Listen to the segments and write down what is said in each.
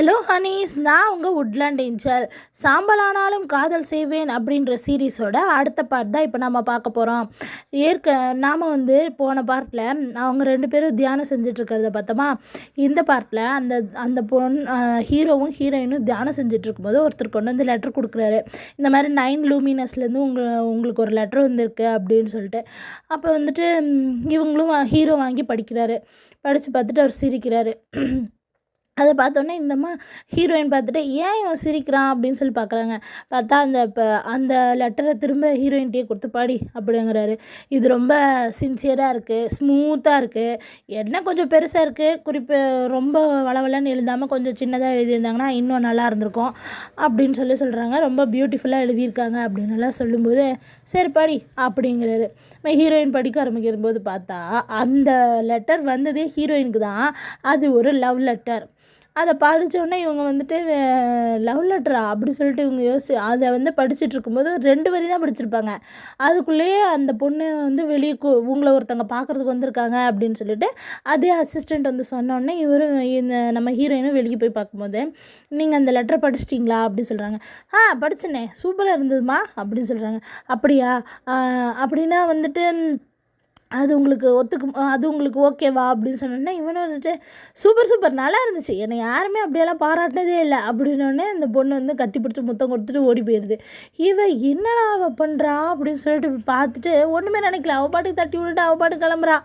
Hello Honey's, நான் உங்கள் woodland angel. சாம்பலானாலும் காதல் செய்வேன் அப்படின்ற சீரீஸோட அடுத்த பார்ட் தான் இப்போ நம்ம பார்க்க போகிறோம். நாம் போன பார்ட்டில் அவங்க ரெண்டு பேரும் தியானம் செஞ்சிட்ருக்கிறத பார்த்தோமா. இந்த பார்ட்டில் அந்த அந்த ஹீரோவும் ஹீரோயினும் தியானம் செஞ்சிட்ருக்கும்போது ஒருத்தர் கொண்டு வந்து லெட்டர் கொடுக்குறாரு. இந்த மாதிரி 9 லூமினஸ்லேருந்து உங்களுக்கு ஒரு லெட்டர் வந்திருக்கு அப்படின்னு சொல்லிட்டு. அப்போ இவங்களும் ஹீரோ வாங்கி படிக்கிறாரு. படித்து பார்த்துட்டு அவர் சிரிக்கிறாரு. அதை பார்த்தோன்னே ஹீரோயின் பார்த்துட்டு ஏன் இவன் சிரிக்கிறான் அப்படின்னு சொல்லி பார்க்குறாங்க. பார்த்தா அந்த லெட்டரை திரும்ப ஹீரோயின்கிட்டே கொடுத்து பாடி அப்படிங்கிறாரு. இது ரொம்ப சின்சியராக இருக்குது, ஸ்மூத்தாக இருக்குது, என்ன கொஞ்சம் பெருசாக இருக்குது, குறிப்பு ரொம்ப வளவலன்னு எழுதாமல் கொஞ்சம் சின்னதாக எழுதியிருந்தாங்கன்னா இன்னும் நல்லா இருந்திருக்கும் அப்படின்னு சொல்கிறாங்க. ரொம்ப பியூட்டிஃபுல்லாக எழுதியிருக்காங்க அப்படின்னு எல்லாம் சொல்லும்போது சரி பாடி அப்படிங்கிறாரு. ஹீரோயின் படிக்க ஆரம்பிக்கிற போது பார்த்தா அந்த லெட்டர் வந்ததே ஹீரோயினுக்கு தான். அது ஒரு லவ் லெட்டர். அதை படித்தோடனே இவங்க லவ் லெட்டரா அப்படி சொல்லிட்டு இவங்க அதை படிச்சுட்டு இருக்கும்போது 2 வரி தான் படிச்சிருப்பாங்க. அதுக்குள்ளேயே அந்த பொண்ணு வெளியே உங்களை ஒருத்தங்க பார்க்குறதுக்கு வந்திருக்காங்க அப்படின்னு சொல்லிட்டு அதே அசிஸ்டண்ட் சொன்னோடனே இந்த நம்ம ஹீரோயினும் வெளியே போய் பார்க்கும்போது நீங்கள் அந்த லெட்டரை படிச்சிட்டிங்களா அப்படின்னு சொல்கிறாங்க. படிச்சேனே, சூப்பராக இருந்ததுமா அப்படின்னு சொல்கிறாங்க. அப்படியா, அப்படின்னா அது உங்களுக்கு ஓகேவா அப்படின்னு சொன்னோன்னே இவனும் சூப்பர் நல்லா இருந்துச்சு, என்னை யாருமே அப்படியெல்லாம் பாராட்டினதே இல்லை அப்படின்னோடனே அந்த பொண்ணு கட்டி பிடிச்சி முத்தம் கொடுத்துட்டு ஓடி போயிடுது. என்னடா அவள் பண்ணுறா அப்படின்னு சொல்லிட்டு பார்த்துட்டு ஒன்றுமே நினைக்கல. அவள் பாட்டுக்கு தட்டி விட்டுட்டு அவள் பாட்டுக்கு கிளம்புறா.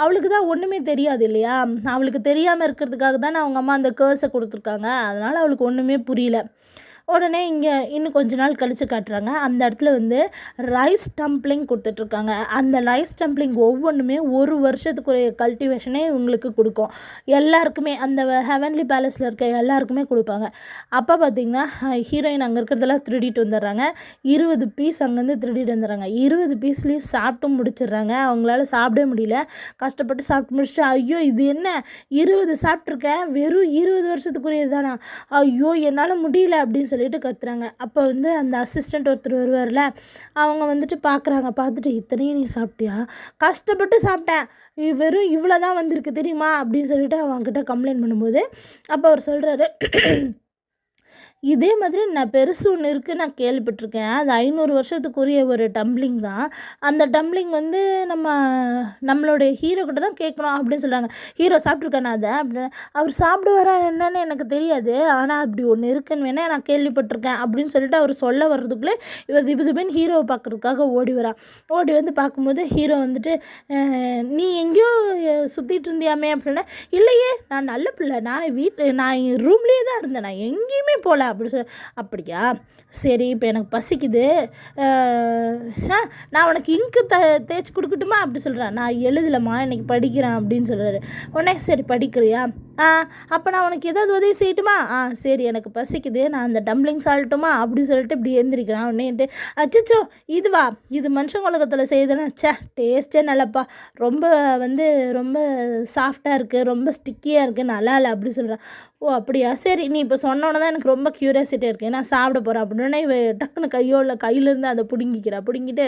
அவளுக்கு தான் ஒன்றுமே தெரியாது இல்லையா. அவளுக்கு தெரியாமல் இருக்கிறதுக்காக தானே அவங்க அம்மா அந்த கேர்ஸை கொடுத்துருக்காங்க. அதனால் அவளுக்கு ஒன்றுமே புரியல. உடனே இங்கே இன்னும் கொஞ்ச நாள் கழித்து காட்டுறாங்க. அந்த இடத்துல ரைஸ் டம்ப்ளிங் கொடுத்துட்ருக்காங்க. அந்த ரைஸ் டம்ப்ளிங் ஒவ்வொன்றுமே 1 வருஷத்துக்குரிய கல்டிவேஷனே இவங்களுக்கு கொடுக்கும். எல்லாருக்குமே அந்த ஹெவன்லி பேலஸில் இருக்க எல்லாருக்குமே கொடுப்பாங்க. அப்போ பார்த்திங்கன்னா ஹீரோயின் அங்கே இருக்கிறதெல்லாம் திருடிட்டு வந்துடுறாங்க. 20 பீஸ் அங்கேருந்து திருடிட்டு வந்துடுறாங்க. 20 பீஸ்லேயும் சாப்பிட்டு முடிச்சிடுறாங்க. அவங்களால சாப்பிடவே முடியல. கஷ்டப்பட்டு சாப்பிட்டு முடிச்சுட்டு ஐயோ இது என்ன 20 சாப்பிட்ருக்கேன், வெறும் 20 வருஷத்துக்குரியது தானா, ஐயோ என்னால் முடியல அப்படின்னு சொல்லிட்டு கத்துறாங்க. அப்போ அந்த அசிஸ்டண்ட் ஒருத்தர் வருவார்ல, அவங்க பார்க்குறாங்க. பார்த்துட்டு இத்தனையும் நீ சாப்பிட்டியா, கஷ்டப்பட்டு சாப்பிட்டேன், வெறும் இவ்வளோ தான் வந்திருக்கு தெரியுமா அப்படின்னு சொல்லிட்டு அவங்ககிட்ட கம்ப்ளைண்ட் பண்ணும்போது அப்போ அவர் சொல்கிறாரு, இதே மாதிரி நான் பெருசு ஒன்று இருக்குது, நான் கேள்விப்பட்டிருக்கேன், அது 500 வருஷத்துக்குரிய ஒரு டம்ப்ளிங் தான். அந்த டம்ப்ளிங் நம்மளுடைய ஹீரோ கிட்ட தான் கேட்கணும் அப்படின்னு சொல்கிறாங்க. ஹீரோ சாப்பிட்ருக்கானா அதை அப்படின்னு. அவர் சாப்பிடுவாரா என்னன்னு எனக்கு தெரியாது, ஆனால் அப்படி ஒன்று இருக்குன்னு வேணால் நான் கேள்விப்பட்டிருக்கேன் அப்படின்னு சொல்லிட்டு அவர் சொல்ல வர்றதுக்குள்ளே இவர் திபுதிபுன்னு ஹீரோவை பார்க்குறதுக்காக ஓடி வரா. ஓடி பார்க்கும்போது ஹீரோ நீ எங்கேயோ சுற்றிட்டு இருந்தியாமே அப்படின்னா, இல்லையே நான் நல்ல பிள்ளை, நான் என் ரூம்லேயே தான் இருந்தேன், நான் எங்கேயுமே போகல அப்படி அப்படியா, சரி இப்போ எனக்கு பசிக்குது, நான் உனக்கு இங்கு தேய்ச்சி கொடுக்கட்டுமா அப்படி சொல்கிறேன். நான் எழுதலைம்மா, இன்னைக்கு படிக்கிறேன் அப்படின்னு சொல்கிறாரு. உடனே சரி படிக்கிறியா, அப்போ நான் உனக்கு ஏதாவது உதவி செய்யட்டுமா, சரி எனக்கு பசிக்குது, நான் அந்த டம்ப்ளிங் சாப்பிட்டுமா அப்படின்னு சொல்லிட்டு இப்படி எழுந்திரிக்கிறான். உடனேட்டு அச்சோ இது மனுஷங்க உலகத்தில் செய்யுதுன்னா டேஸ்ட்டே நல்லாப்பா, ரொம்ப ரொம்ப சாஃப்டாக இருக்குது, ரொம்ப ஸ்டிக்கியாக இருக்குது, நல்லா இல்லை அப்படி சொல்கிறான். ஓ அப்படியா, சரி நீ இப்போ சொன்னோன்னே தான் எனக்கு ரொம்ப க்யூரியாசிட்டி இருக்குது, நான் சாப்பிட போகிறேன் அப்படின்னா டக்குன்னு கையிலேருந்து அதை பிடுங்கிட்டு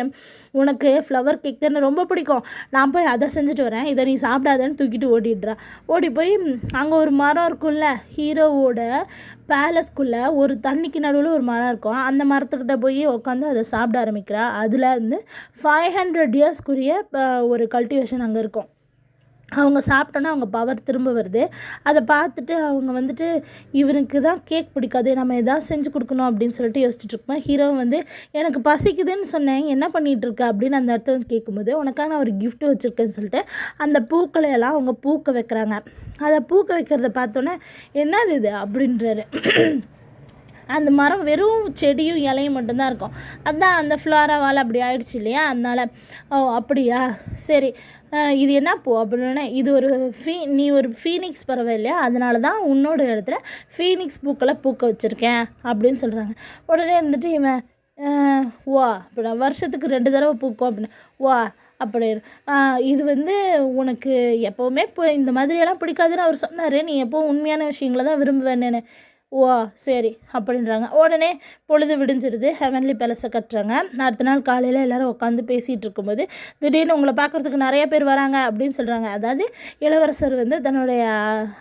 உனக்கு ஃப்ளவர் கேக் தானே ரொம்ப பிடிக்கும், நான் போய் அதை செஞ்சுட்டு வரேன், இதை நீ சாப்பிடாதேன்னு தூக்கிட்டு ஓடிடுறான். ஓடி போய் அங்கே ஒரு மரம் இருக்கும்ல, ஹீரோவோட பேலஸ்குள்ளே ஒரு தண்ணிக்கு நடுவில் ஒரு மரம் இருக்கும். அந்த மரத்துக்கிட்ட போய் உட்காந்து அதை சாப்பிட ஆரம்பிக்கிறா. அதில் 500 இயர்ஸ்க்குரிய ஒரு கல்டிவேஷன் அங்கே இருக்கும். அவங்க சாப்பிட்டோன்னா அவங்க பவர் திரும்ப வருது. அதை பார்த்துட்டு அவங்க இவனுக்கு தான் கேக் பிடிக்காது, நம்ம எதாவது செஞ்சு கொடுக்கணும் அப்படின்னு சொல்லிட்டு யோசிச்சுட்ருப்போம். ஹீரோ எனக்கு பசிக்குதுன்னு சொன்னேன், என்ன பண்ணிகிட்ருக்க அப்படின்னு அந்த இடத்துல கேட்கும்போது உனக்காக நான் ஒரு கிஃப்ட் வச்சுருக்கேன்னு சொல்லிட்டு அந்த பூக்களையெல்லாம் அவங்க பூக்க வைக்கிறாங்க. அதை பூக்க வைக்கிறத பார்த்தோன்னே என்னது இது அப்படின்றாரு. அந்த மரம் வெறும் செடியும் இலையும் மட்டும்தான் இருக்கும். அதுதான் அந்த ஃப்ளாராவால் அப்படி ஆயிடுச்சு இல்லையா, அதனால். ஓ அப்படியா, சரி இது என்ன பூ அப்படின்னா, இது நீ ஒரு ஃபீனிக்ஸ் பறவை இல்லையா, அதனால தான் உன்னோட இடத்துல ஃபீனிக்ஸ் பூக்களை பூக்க வச்சுருக்கேன் அப்படின்னு சொல்கிறாங்க. உடனே இவன் வா இப்போ வருஷத்துக்கு 2 தடவை பூக்கும் அப்படின்னு, வா அப்படி இது உனக்கு எப்போவுமே இப்போ இந்த மாதிரியெல்லாம் பிடிக்காதுன்னு அவர் சொன்னார், நீ எப்போவும் உண்மையான விஷயங்களை தான் விரும்புவேன்னு. ஓ சரி அப்படின்றாங்க. உடனே பொழுது விடிஞ்சிருது. ஹெவன்லி பேலஸை கட்டுறாங்க. அடுத்த நாள் காலையில் எல்லோரும் உட்காந்து பேசிகிட்டு இருக்கும்போது திடீர்னு உங்களை பார்க்குறதுக்கு நிறைய பேர் வராங்க அப்படின்னு சொல்கிறாங்க. அதாவது இளவரசர் வந்து தன்னுடைய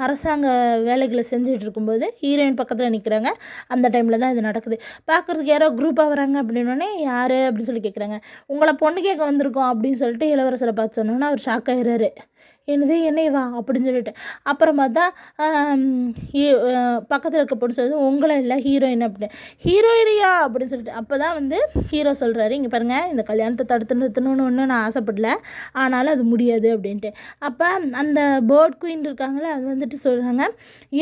அரசாங்க வேலைகளை செஞ்சுட்டு இருக்கும்போது ஹீரோயின் பக்கத்தில் நிற்கிறாங்க. அந்த டைமில் தான் இது நடக்குது. பார்க்குறதுக்கு யாரோ குரூப்பாக வராங்க அப்படின்னோடனே யார் அப்படின்னு சொல்லி கேட்குறாங்க. உங்களை பொண்ணு கேட்க வந்திருக்கோம் அப்படின்னு சொல்லிட்டு இளவரசரை பார்த்து சொன்னோன்னா அவர் ஷாக் ஆகிறாரு. என்னது என்னைவா அப்படின்னு சொல்லிட்டு அப்புறம் பார்த்தா பக்கத்தில் இருக்க பொண்ணு சொல்லுது உங்களை இல்லை ஹீரோயின் அப்படின்னு. ஹீரோயினியா அப்படின்னு சொல்லிட்டு அப்போ தான் வந்து ஹீரோ சொல்கிறாரு, இங்கே பாருங்கள் இந்த கல்யாணத்தை தடுத்து நிறுத்தணும்னு ஒன்று நான் ஆசைப்படல, ஆனாலும் அது முடியாது அப்படின்ட்டு. அப்போ அந்த பேர்ட் குயின் இருக்காங்களே அது வந்துட்டு சொல்கிறாங்க,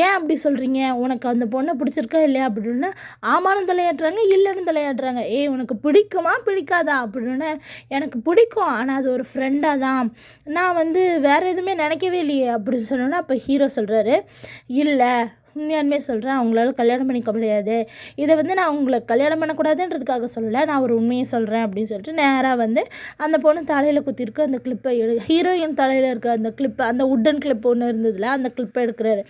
ஏன் அப்படி சொல்கிறீங்க, உனக்கு அந்த பொண்ணை பிடிச்சிருக்கா இல்லையா அப்படின்னு. ஆமான்னு தலையாட்டுறாங்க, இல்லைன்னு தலையாட்டுறாங்க. உனக்கு பிடிக்குமா பிடிக்காதா அப்படின்னு. எனக்கு பிடிக்கும், ஆனால் அது ஒரு ஃப்ரெண்டாக தான், நான் வந்து வேறு எதுவுமே நினைக்கவே இல்லையே அப்படின்னு சொன்னோன்னா அப்போ ஹீரோ சொல்கிறாரு, இல்லை உண்மையாலுமே சொல்கிறேன், அவங்களால கல்யாணம் பண்ணிக்க முடியாது, இதை வந்து நான் உங்களை கல்யாணம் பண்ணக்கூடாதுன்றதுக்காக சொல்லலை, நான் ஒரு உண்மையை சொல்கிறேன் அப்படின்னு சொல்லிட்டு நேராக வந்து அந்த பொண்ணு தலையில் குத்திருக்கு அந்த கிளிப்பை ஹீரோயின் தலையில் இருக்க அந்த கிளிப்பை, அந்த உட்டன் கிளிப் ஒன்று இருந்ததில்ல அந்த கிளிப்பை எடுக்கிறாரு.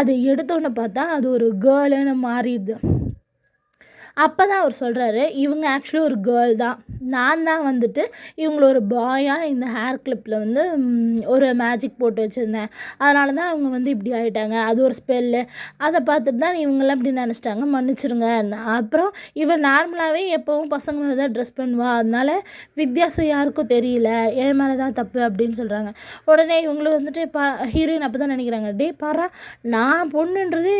அது எடுத்தோன்னு பார்த்தா அது ஒரு கேர்ளுன்னு மாறிடுது. அப்போ தான் அவர் சொல்கிறாரு, இவங்க ஆக்சுவலி ஒரு கேர்ள் தான், நான் தான் வந்துட்டு இவங்கள ஒரு பாயாக இந்த ஹேர் கிளிப்பில் வந்து ஒரு மேஜிக் போட்டு வச்சுருந்தேன், அதனால தான் அவங்க வந்து இப்படி ஆகிட்டாங்க, அது ஒரு ஸ்பெல்லு, அதை பார்த்துட்டு தான் இவங்களாம் இப்படி நினச்சிட்டாங்க, மன்னிச்சிருங்க. அப்புறம் இவன் நார்மலாகவே எப்போவும் பசங்க மேலே தான் ட்ரெஸ் பண்ணுவா, அதனால வித்தியாசம் யாருக்கும் தெரியல, என் மேலே தான் தப்பு அப்படின்னு சொல்கிறாங்க. உடனே இவங்களும் வந்துட்டு ஹீரோயின் அப்போ தான் நினைக்கிறாங்க, டே பாரா நான் பொண்ணுன்றது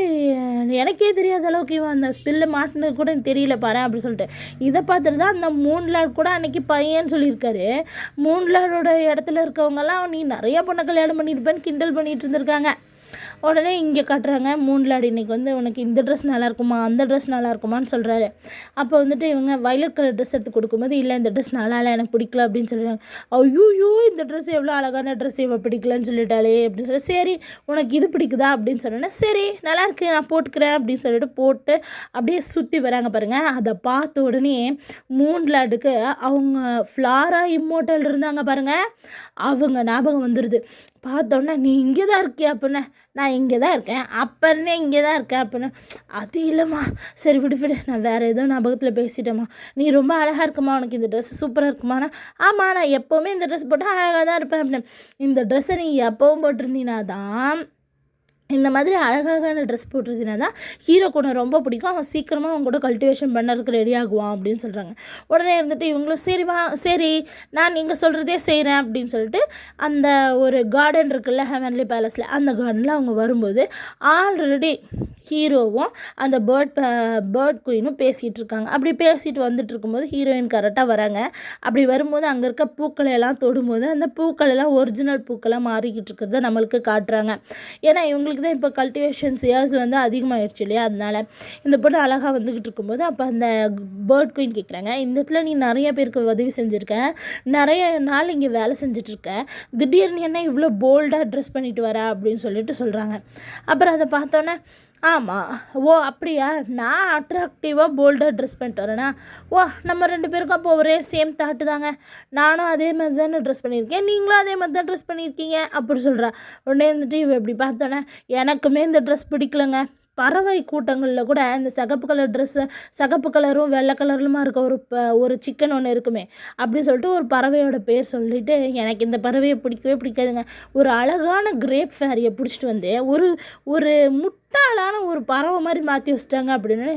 எனக்கே தெரியாத அளவுக்கு இவன் அந்த ஸ்பெல்லு மாட்டினது கூட தெரியல பாரு அப்படி சொல்லிட்டு. இதை பார்த்துட்டு தான் அந்த மூன்லாட் கூட அன்றைக்கி பையன்னு சொல்லியிருக்காரு. மூன்லாடோட இடத்துல இருக்கவங்கெல்லாம் நீ நிறைய பொண்ணை கல்யாணம் பண்ணியிருப்பேன்னு கிண்டல் பண்ணிகிட்டு இருந்திருக்காங்க. உடனே இங்கே காட்டுறாங்க, மூன்லாடி இன்றைக்கி வந்து உனக்கு இந்த ட்ரெஸ் நல்லாயிருக்குமா அந்த ட்ரெஸ் நல்லாயிருக்குமான்னு சொல்கிறாரு. அப்போ வந்துட்டு இவங்க வயலட் கலர் ட்ரெஸ் எடுத்து கொடுக்கும்போது இல்லை இந்த ட்ரெஸ் நல்லா இல்லை எனக்கு பிடிக்கல அப்படின்னு சொல்கிறாங்க. ஐயோ இந்த ட்ரெஸ் எவ்வளோ அழகான ட்ரெஸ் இவ பிடிக்கலன்னு சொல்லிட்டாலே அப்படின்னு சொல்லி, சரி உனக்கு இது பிடிக்குதா அப்படின்னு சொன்னோன்னே சரி நல்லாயிருக்கு நான் போட்டுக்கிறேன் அப்படின்னு சொல்லிட்டு போட்டு அப்படியே சுற்றி வராங்க பாருங்கள். அதை பார்த்த உடனே மூன்லாடுக்கு அவங்க ஃப்ளாரா இம்மோட்டல் இருந்தாங்க பாருங்கள், அவங்க ஞாபகம் வந்துடுது. பார்த்தோன்னே நீ இங்கே தான் இருக்கியா அப்படின்னா, நான் இங்கே தான் இருக்கேன், அப்போ இருந்தே இங்கே தான் இருக்கேன் அப்படின்னா, அது இல்லைம்மா சரி விடு நான் வேறு ஏதோ ஞாபகத்தில் பேசிட்டேம்மா, நீ ரொம்ப அழகாக இருக்குமா, உனக்கு இந்த ட்ரெஸ் சூப்பராக இருக்குமாண்ணா. ஆமாம் நான் எப்போவுமே இந்த ட்ரெஸ் போட்டால் அழகாக தான் இருப்பேன் அப்படின்னு. இந்த ட்ரெஸ்ஸை நீ எப்போவும் போட்டிருந்தீங்கன்னா தான், இந்த மாதிரி அழகான ட்ரெஸ் போட்டிருந்தீங்கன்னா தான் ஹீரோ கூட ரொம்ப பிடிக்கும், அவன் சீக்கிரமாக அவங்க கூட கல்டிவேஷன் பண்ணுறதுக்கு ரெடி ஆகுவான் அப்படின்னு சொல்கிறாங்க. உடனே இருந்துட்டு இவங்களும் சரி நான் நீங்கள் சொல்கிறதே செய்கிறேன் அப்படின்னு சொல்லிட்டு அந்த ஒரு கார்டன் இருக்குல்ல ஹெவன்லி பேலஸில், அந்த கார்டனில் அவங்க வரும்போது ஆல்ரெடி ஹீரோவும் அந்த பேர்ட் குயினும் பேசிகிட்டு இருக்காங்க. அப்படி பேசிட்டு வந்துட்டு இருக்கும்போது ஹீரோயின் கரெக்டாக வராங்க. அப்படி வரும்போது அங்கே இருக்க பூக்களை எல்லாம் தொடும்போது அந்த பூக்கள் எல்லாம் ஒரிஜினல் பூக்களாக மாறிக்கிட்டு இருக்கிறத நம்மளுக்கு காட்டுறாங்க. ஏன்னா இவங்களுக்கு தான் இப்போ கல்டிவேஷன்ஸ் இயர்ஸ் வந்து அதிகமாகிடுச்சு இல்லையா, அதனால இந்த பொண்ணு அழகாக வந்துக்கிட்டு இருக்கும்போது அப்போ அந்த பேர்ட் குயின் கேட்குறாங்க, இந்த இடத்துல நீ நிறைய பேருக்கு உதவி செஞ்சுருக்க, நிறைய நாள் இங்கே வேலை செஞ்சிட்ருக்க, திடீர்னு என்ன இவ்வளோ போல்டாக ட்ரெஸ் பண்ணிட்டு வர அப்படின்னு சொல்லிட்டு சொல்கிறாங்க. அப்புறம் அதை பார்த்தோன்னே ஆமாம் ஓ அப்படியா, நான் அட்ராக்டிவாக போல்டாக ட்ரெஸ் பண்ணிட்டு வரேன்னா, ஓ நம்ம 2 பேருக்கும் அப்போ ஒரே சேம் தாட்டு தாங்க, நானும் அதே மாதிரி தானே ட்ரெஸ் பண்ணியிருக்கேன், நீங்களும் அதே மாதிரி தான் ட்ரெஸ் பண்ணியிருக்கீங்க அப்படி சொல்கிறா. உடனே வந்துட்டு இவ இப்படி பார்த்தோன்னே எனக்குமே இந்த ட்ரெஸ் பிடிக்கலங்க, பறவை கூட்டங்களில் கூட இந்த சிகப்பு கலர் ட்ரெஸ்ஸு சகப்பு கலரும் வெள்ளை கலருமா இருக்க ஒரு சிக்கன் ஒன்று இருக்குமே அப்படின்னு சொல்லிட்டு ஒரு பறவையோட பேர் சொல்லிவிட்டு, எனக்கு இந்த பறவையை பிடிக்கவே பிடிக்காதுங்க, ஒரு அழகான கிரேப் ஃபேரியை பிடிச்சிட்டு வந்து ஒரு முட்டாளான ஒரு பறவை மாதிரி மாற்றி வச்சிட்டாங்க அப்படின்னு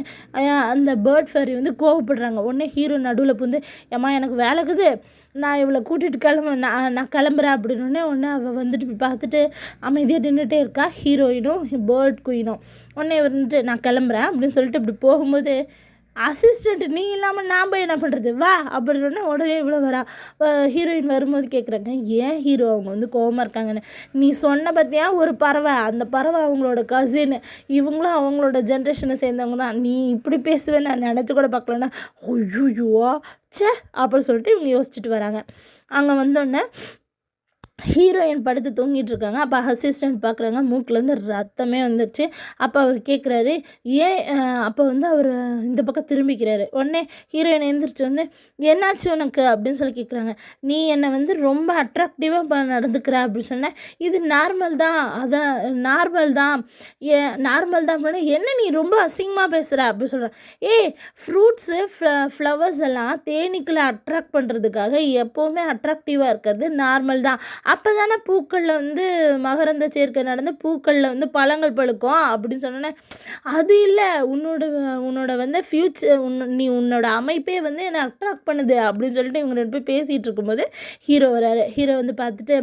அந்த பேர்ட் ஃபேரி வந்து கோவப்படுறாங்க. உடனே ஹீரோ நடுவில் புந்து, ஏம்மா எனக்கு வேலைக்குது, நான் இவளை கூட்டிகிட்டு நான் கிளம்புறேன் அப்படின்னு. உடனே அவள் வந்துட்டு இப்படி பார்த்துட்டு அமைதியாக நின்றுட்டே இருக்கா ஹீரோயினும் பேர்ட் குயினும். உடனே வந்துட்டு நான் கிளம்புறேன் அப்படின்னு சொல்லிட்டு இப்படி போகும்போது, அசிஸ்டண்ட் நீ இல்லாமல் நான் போய் என்ன பண்ணுறது வா அப்படின்னா உடனே இவ்வளோ வரா. ஹீரோயின் வரும்போது கேட்குறாங்க, ஏன் ஹீரோ அவங்க வந்து கோவமாக இருக்காங்கன்னு. நீ சொன்ன பார்த்தியா ஒரு பறவை, அந்த பறவை அவங்களோட கசின், இவங்களும் அவங்களோட ஜென்ரேஷனை சேர்ந்தவங்க தான், நீ இப்படி பேசுவேன்னு நான் நினச்சி கூட பார்க்கலன்னா, ஐயோ சே அப்படின்னு சொல்லிட்டு இவங்க யோசிச்சுட்டு வராங்க. அங்கே வந்தோடனே ஹீரோயின் படுத்து தூங்கிட்டு இருக்காங்க. அப்போ அசிஸ்டண்ட் பார்க்குறாங்க, மூக்குலேருந்து ரத்தமே வந்துருச்சு. அப்போ அவர் கேட்குறாரு, ஏன் அப்போ வந்து அவர் இந்த பக்கம் திரும்பிக்கிறாரு. உடனே ஹீரோயின் எழுந்திரிச்சு வந்து, என்னாச்சு உனக்கு அப்படின்னு சொல்லி கேட்குறாங்க. நீ என்னை வந்து ரொம்ப அட்ராக்டிவாக நடந்துக்கிற அப்படின்னு சொன்னேன். இது நார்மல் தான், அதான் நார்மல் தான், நார்மல் தான் அப்படின்னா, என்ன நீ ரொம்ப அசிங்கமாக பேசுகிற அப்படின்னு சொல்கிறேன். ஃப்ரூட்ஸு ஃப்ளவர்ஸ் எல்லாம் தேனீக்களை அட்ராக்ட் பண்ணுறதுக்காக எப்போவுமே அட்ராக்டிவாக இருக்கிறது நார்மல் தான். அப்போ தானே பூக்களில் வந்து மகரந்த சேர்க்கை நடந்து பூக்களில் வந்து பழங்கள் பழுக்கும் அப்படின்னு சொன்னோன்னே, அது இல்லை, உன்னோட வந்து ஃப்யூச்சர் நீ உன்னோட அமைப்பே வந்து என்னை அட்ராக்ட் பண்ணுது அப்படின்னு சொல்லிட்டு இவங்க 2 பேர் பேசிகிட்டு இருக்கும்போது ஹீரோ வராரு. ஹீரோ வந்து பார்த்துட்டு,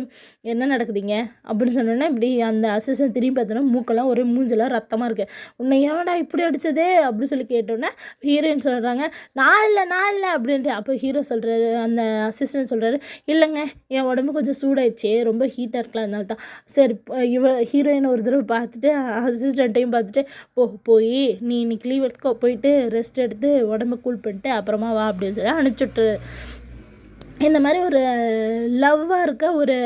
என்ன நடக்குதுங்க அப்படின்னு சொன்னோன்னே, இப்படி அந்த அசிஸ்டன்ட் திரும்பி பார்த்தோன்னா மூக்கெல்லாம் ஒரே மூஞ்செல்லாம் ரத்தமாக இருக்குது. உன்னை எவனா இப்படி அடித்ததே அப்படின்னு சொல்லி கேட்டோன்னே ஹீரோயின் சொல்கிறாங்க, நான் இல்லை அப்படின்ட்டு. அப்போ ஹீரோ சொல்கிறாரு, அந்த அசிஸ்டன்ட் சொல்கிறாரு, இல்லைங்க என் உடம்பு கொஞ்சம் சூடாயிடுச்சு, ரொம்ப ஹீட்டாக இருக்கலாம், அதனால தான். சரி, ஹீரோயின் ஒரு தடவை பார்த்துட்டு அசிஸ்டண்ட்டையும் பார்த்துட்டு, போய் நீ இன்னைக்கு லீவ் எடுத்துக்கோ, போயிட்டு ரெஸ்ட் எடுத்து உடம்பு கூல் பண்ணிட்டு அப்புறமா வா அப்படின்னு சொல்லி அனுப்பிச்சுட்டு. இந்த மாதிரி ஒரு லவ்வாக இருக்க ஒரு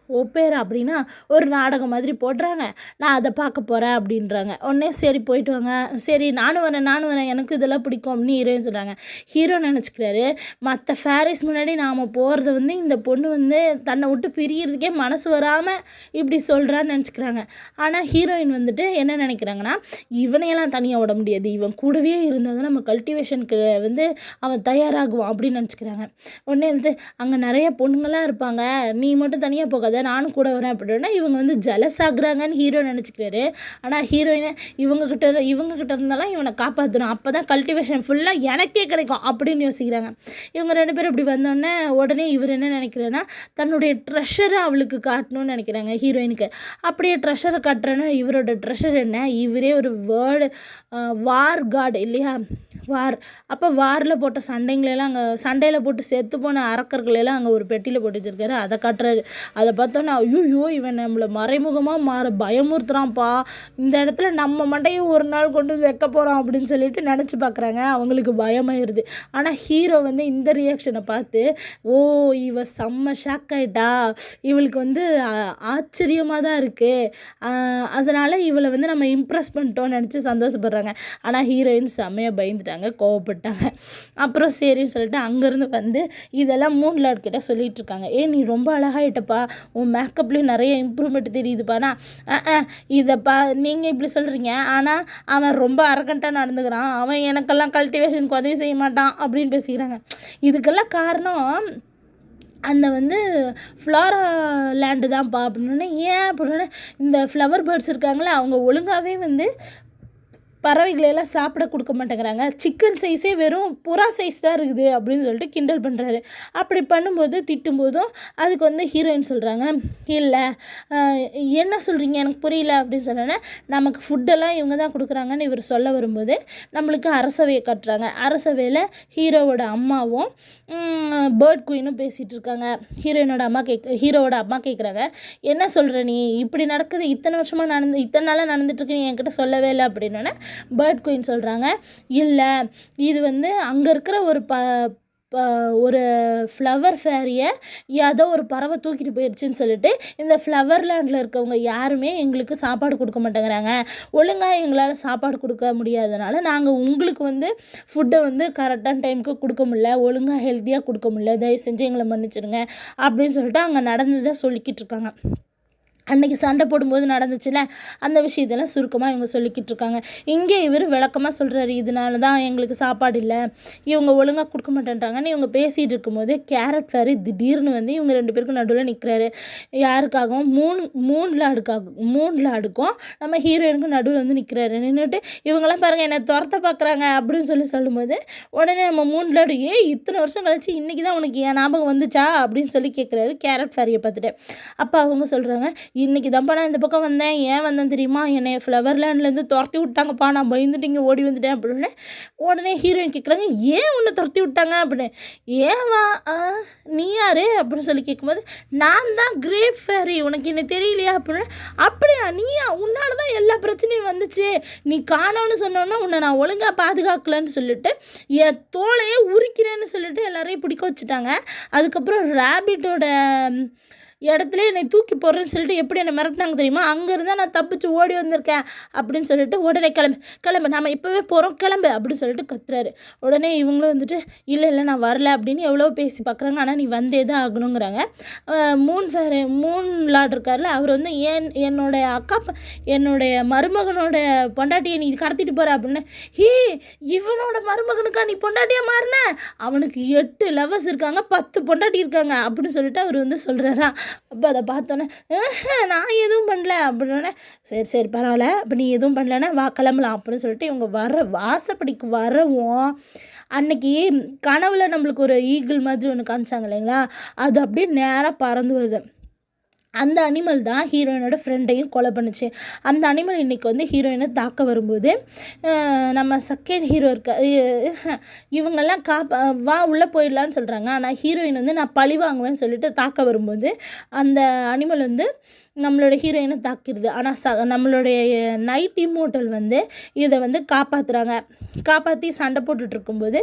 ஒப்பேரா அப்படின்னா ஒரு நாடகம் மாதிரி போடுறாங்க. நான் அதை பார்க்க போகிறேன் அப்படின்றாங்க. உடனே சரி போயிட்டு வாங்க, சரி நானும் வரேன், எனக்கு இதெல்லாம் பிடிக்கும் அப்படின்னு ஹீரோயின் சொல்கிறாங்க. ஹீரோ நினச்சிக்கிறாரு, மற்ற ஃபேரிஸ் முன்னாடி நாம் போகிறத வந்து இந்த பொண்ணு வந்து தன்னை விட்டு பிரியறதுக்கே மனசு வராமல் இப்படி சொல்கிறான்னு நினச்சிக்கிறாங்க. ஆனால் ஹீரோயின் வந்துட்டு என்ன நினைக்கிறாங்கன்னா, இவனையெல்லாம் தனியாக விட முடியாது, இவன் கூடவே இருந்தால் தான் நம்ம கல்டிவேஷனுக்கு வந்து அவன் தயாராகுவான் அப்படின்னு நினச்சிக்கிறாங்க. உடனே வந்துட்டு அங்கே நிறைய பொண்ணுங்கள்லாம் இருப்பாங்க, நீ மட்டும் தனியாக போகாத, நானும் கூட வரேன் அப்படின்னா இவங்க வந்து ஜலஸ் ஆகுறாங்கன்னு ஹீரோ நினச்சிக்கிறாரு. ஆனால் ஹீரோயினை இவங்ககிட்ட இருந்தாலும் இவனை காப்பாற்றணும், அப்போ தான் கல்டிவேஷன் ஃபுல்லாக எனக்கே கிடைக்கும் அப்படின்னு யோசிக்கிறாங்க. இவங்க 2 பேரும் இப்படி வந்தோடனே உடனே இவர் என்ன நினைக்கிறேன்னா, தன்னுடைய ட்ரெஷரை அவளுக்கு காட்டணும்னு நினைக்கிறாங்க ஹீரோயினுக்கு. அப்படியே ட்ரெஷரை காட்டுறேன்னா இவரோட ட்ரெஷர் என்ன, இவரே ஒரு வார் காட் இல்லையா, வார். அப்போ வாரில் போட்ட சண்டையில் போட்டு செத்து போன அரக்கர்களெல்லாம் அங்கே ஒரு பெட்டியில் போட்டு வச்சுருக்காரு, அதை காட்டுறாரு. அதை பார்த்தோன்னா ஐயோ இவன் நம்மளை மறைமுகமாக பயமுறுத்துறான்ப்பா, இந்த இடத்துல நம்ம மண்டையும் ஒரு நாள் கொண்டு வைக்க போகிறோம் அப்படின்னு சொல்லிட்டு நினச்சி பார்க்குறாங்க. அவங்களுக்கு பயமாயிருது. ஆனால் ஹீரோ வந்து இந்த ரியாக்ஷனை பார்த்து, இவ செம்ம ஷாக் ஆகிட்டா, இவளுக்கு வந்து ஆச்சரியமாக தான் இருக்குது, அதனால் இவளை வந்து நம்ம இம்ப்ரெஸ் பண்ணிட்டோன்னு நினச்சி சந்தோஷப்படுறாங்க. ஆனால் ஹீரோயின் செம்மையாக பயந்துட்டாங்க, கோவப்பட்டாங்க. அப்புறம் சரின்னு சொல்லிட்டு அங்கேருந்து வந்து இதெல்லாம் மூன்லாட்கிட்ட சொல்லிகிட்டு இருக்காங்க. நீ ரொம்ப அழகாயிட்டப்பா, உன் மேக்கப்லேயும் நிறைய இம்ப்ரூவ்மெண்ட் தெரியுதுப்பானா, இதைப்பா நீங்கள் இப்படி சொல்கிறீங்க, ஆனால் அவன் ரொம்ப அரகண்ட்டாக நடந்துக்கிறான், அவன் எனக்கெல்லாம் கல்டிவேஷனுக்கு உதவி செய்ய மாட்டான் அப்படின்னு பேசிக்கிறாங்க. இதுக்கெல்லாம் காரணம் அந்த வந்து ஃப்ளாரா லேண்டு தான்ப்பா அப்படின்னோடனே, ஏன் அப்படின்னா இந்த ஃப்ளவர் பேர்ட்ஸ் இருக்காங்களே அவங்க ஒழுங்காகவே வந்து பறவைகளெல்லாம் சாப்பிட கொடுக்க மாட்டேங்கிறாங்க, சிக்கன் சைஸே வெறும் புறா சைஸ் தான் இருக்குது அப்படின்னு சொல்லிட்டு கிண்டல் பண்ணுறாரு. அப்படி பண்ணும்போது திட்டும்போதும் அதுக்கு வந்து ஹீரோயின் சொல்கிறாங்க, இல்லை என்ன சொல்கிறீங்க எனக்கு புரியல அப்படின்னு சொன்னோன்னே, நமக்கு ஃபுட்டெல்லாம் இவங்க தான் கொடுக்குறாங்கன்னு இவர் சொல்ல வரும்போது நம்மளுக்கு அரசவையை கட்டுறாங்க. அரசவையில் ஹீரோவோட அம்மாவும் பேர்ட் குயினும் பேசிகிட்டு இருக்காங்க. ஹீரோவோட அம்மா கேட்குறாங்க, என்ன சொல்கிற நீ, இப்படி நடக்குது, இத்தனை நாளாக நடந்துட்டுருக்கு, நீ என்கிட்ட சொல்லவே இல்லை அப்படின்னோடனே பேர்ட் குயின் சொல்கிறாங்க, இல்லை இது வந்து அங்கே இருக்கிற ஒரு ஃப்ளவர் ஃபேரியை ஏதோ ஒரு பறவை தூக்கிட்டு போயிடுச்சுன்னு சொல்லிட்டு இந்த ஃப்ளவர் லேண்டில் இருக்கவங்க யாருமே எங்களுக்கு சாப்பாடு கொடுக்க மாட்டேங்கிறாங்க, ஒழுங்காக எங்களால் சாப்பாடு கொடுக்க முடியாதனால நாங்கள் உங்களுக்கு வந்து ஃபுட்டை வந்து கரெக்டான டைமுக்கு கொடுக்க முடியல, ஒழுங்காக ஹெல்த்தியாக கொடுக்க முடியல, தயவு செஞ்சு எங்களை மன்னிச்சிடுங்க அப்படின்னு சொல்லிட்டு அங்கே நடந்ததை சொல்லிக்கிட்டு இருக்காங்க. அன்றைக்கி சண்டை போடும்போது நடந்துச்சுல அந்த விஷயத்தெல்லாம் சுருக்கமாக இவங்க சொல்லிக்கிட்டு இருக்காங்க. இங்கே இவர் விளக்கமாக சொல்கிறாரு, இதனால தான் எங்களுக்கு சாப்பாடு இல்லை, இவங்க ஒழுங்காக கொடுக்க மாட்டேன்ட்டாங்கன்னு இவங்க பேசிகிட்டு இருக்கும்போது கேரட் ஃபேரி திடீர்னு வந்து இவங்க 2 பேருக்கும் நடுவில் நிற்கிறாரு. யாருக்காகவும் மூன்லாடுக்கும் நம்ம ஹீரோயினுக்கும் நடுவில் வந்து நிற்கிறாரு. நின்றுட்டு இவங்கெல்லாம் பாருங்கள் என்னை துரத்த பார்க்குறாங்க அப்படின்னு சொல்லும்போது உடனே நம்ம மூன்லாடு, இத்தனை வருஷம் கழிச்சு இன்றைக்கி தான் உனக்கு என் ஞாபகம் வந்துச்சா அப்படின்னு சொல்லி கேட்குறாரு கேரட் ஃபேரியை பார்த்துட்டு. அப்போ அவங்க சொல்கிறாங்க, இன்றைக்கி தான்ப்பா நான் இந்த பக்கம் வந்தேன், ஏன் வந்தேன் தெரியுமா, என்னை ஃப்ளவர் லேண்ட்லேருந்து துரத்தி விட்டாங்கப்பா, நான் பயந்துட்டு இங்கே ஓடி வந்துட்டேன் அப்படின்னு. உடனே ஹீரோயின் கேட்குறாங்க, ஏன் உன்னை துரத்தி விட்டாங்க அப்படின்னு. ஏவா நீ யார் அப்படின்னு சொல்லி கேட்கும்போது, நான் தான் கிரேப் ஃபேரி, உனக்கு என்ன தெரியலையா அப்படின்னு. அப்படியா, நீயா, உன்னால தான் எல்லா பிரச்சனையும் வந்துச்சு, நீ காணோன்னு சொன்னோன்னா உன்னை நான் ஒழுங்காக பாதுகாக்கலன்னு சொல்லிட்டு என் தோலையே உரிக்கிறேன்னு சொல்லிட்டு எல்லாரையும் பிடிக்க வச்சுட்டாங்க. அதுக்கப்புறம் ரேபிட்டோட இடத்துல என்னை தூக்கி போடுறேன்னு சொல்லிட்டு எப்படி என்னை மிரட்டினாங்க தெரியுமா, அங்கே இருந்தால் நான் தப்பிச்சு ஓடி வந்திருக்கேன் அப்படின்னு சொல்லிட்டு உடனே கிளம்பு நம்ம இப்போவே போகிறோம் கிளம்பு அப்படின்னு சொல்லிட்டு கத்துறாரு. உடனே இவங்களும் வந்துட்டு இல்லை நான் வரல அப்படின்னு எவ்வளோ பேசி பார்க்குறாங்க. ஆனால் நீ வந்தே தான் ஆகணுங்கிறாங்க. மூன் லார்ட் இருக்கார்ல, அவர் வந்து என்னுடைய என்னுடைய மருமகனோட பொண்டாட்டியை நீ கடத்திட்டு போகிற அப்படின்னு. இவனோட மருமகனுக்கா நீ பொண்டாட்டியாக மாறின, அவனுக்கு 8 லவர்ஸ் இருக்காங்க, 10 பொண்டாட்டி இருக்காங்க அப்படின்னு சொல்லிட்டு அவர் வந்து சொல்கிறாரா. அப்போ அதை பார்த்தோன்னே நான் எதுவும் பண்ணல அப்படின்னோடனே சரி பரவாயில்ல, அப்போ நீ எதுவும் பண்ணலன்னா வா கிளம்பலாம் அப்படின்னு சொல்லிட்டு இவங்க வாசப்படிக்கு வரவும் அன்னைக்கு கனவுல நம்மளுக்கு ஒரு ஈகிள் மாதிரி ஒன்று காமிச்சாங்க இல்லைங்களா, அது அப்படியே நேராக பறந்து வருது. அந்த அனிமல் தான் ஹீரோயினோட ஃப்ரெண்டையும் கொலை பண்ணுச்சு. அந்த அனிமல் இன்றைக்கி வந்து ஹீரோயினை தாக்க வரும்போது நம்ம செகண்ட் ஹீரோ இவங்கெல்லாம் வா உள்ளே போயிடலான்னு சொல்கிறாங்க. ஆனால் ஹீரோயின் வந்து நான் பழி வாங்குவேன்னு சொல்லிட்டு தாக்க வரும்போது அந்த அனிமல் வந்து நம்மளோட ஹீரோயினை தாக்கிடுது. ஆனால் நம்மளுடைய நைட் இம்மோர்டல் வந்து இதை வந்து காப்பாற்றி சண்டை போட்டுட்ருக்கும்போது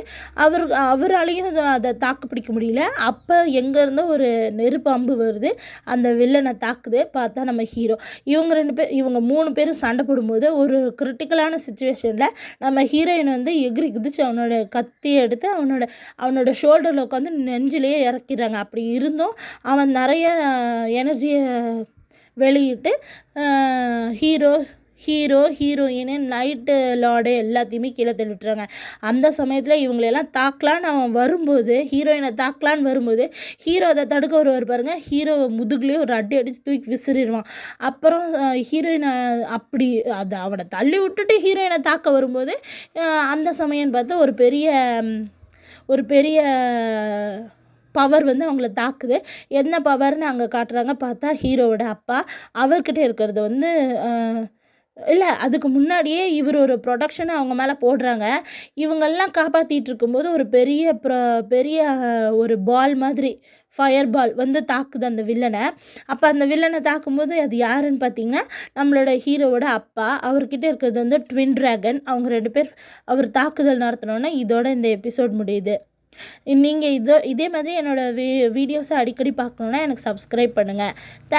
அவராலையும் அதை தாக்கு பிடிக்க முடியல. அப்போ எங்கேருந்தோ ஒரு நெருப்பு அம்பு வருது, அந்த வில்லனை தாக்குது. பார்த்தா நம்ம ஹீரோ. இவங்க 3 பேரும் சண்டை போடும்போது ஒரு கிரிட்டிக்கலான சுச்சுவேஷனில் நம்ம ஹீரோயின் வந்து எகிரி குதிச்சு அவனோட கத்தியை எடுத்து அவனோட ஷோல்டரில் உட்காந்து நெஞ்சிலேயே இறக்கிறாங்க. அப்படி இருந்தும் அவன் நிறைய எனர்ஜியை வெளியிட்டு ஹீரோயின் நைட்டு லார்டு எல்லாத்தையுமே கீழே தள்ளிவிட்டுறாங்க. அந்த சமயத்தில் இவங்களெல்லாம் தாக்கலான்னு அவன் வரும்போது, ஹீரோயினை தாக்கலான்னு வரும்போது ஹீரோ அதை தடுக்க வருவார் பாருங்க. ஹீரோவை முதுகுலேயே ஒரு அடித்து தூக்கி விசிறிடுவான். அப்புறம் ஹீரோயினை அவனை தள்ளி விட்டுட்டு ஹீரோயினை தாக்க வரும்போது அந்த சமயம் பார்த்து ஒரு பெரிய பவர் வந்து அவங்கள தாக்குது. என்ன பவர்னு அங்கே காட்டுறாங்க. பார்த்தா ஹீரோவோட அப்பா. அவர்கிட்ட இருக்கிறது வந்து இல்லை, அதுக்கு முன்னாடியே இவர் ஒரு ப்ரொடக்ஷனை அவங்க மேலே போடுறாங்க. இவங்கெல்லாம் காப்பாற்றிட்டு இருக்கும்போது ஒரு பெரிய ஒரு பால் மாதிரி ஃபயர் பால் வந்து தாக்குது அந்த வில்லனை. அப்போ அந்த வில்லனை தாக்கும்போது அது யாருன்னு பார்த்தீங்கன்னா நம்மளோட ஹீரோவோட அப்பா. அவர்கிட்ட இருக்கிறது வந்து ட்வின் ட்ராகன். அவங்க 2 பேர் அவர் தாக்குதல் நடத்தினோன்னே இதோட இந்த எபிசோட் முடியுது. நீங்கள் இதே மாதிரி என்னோடய வீடியோஸை அடிக்கடி பார்க்கணுன்னா எனக்கு சப்ஸ்கிரைப் பண்ணுங்கள்.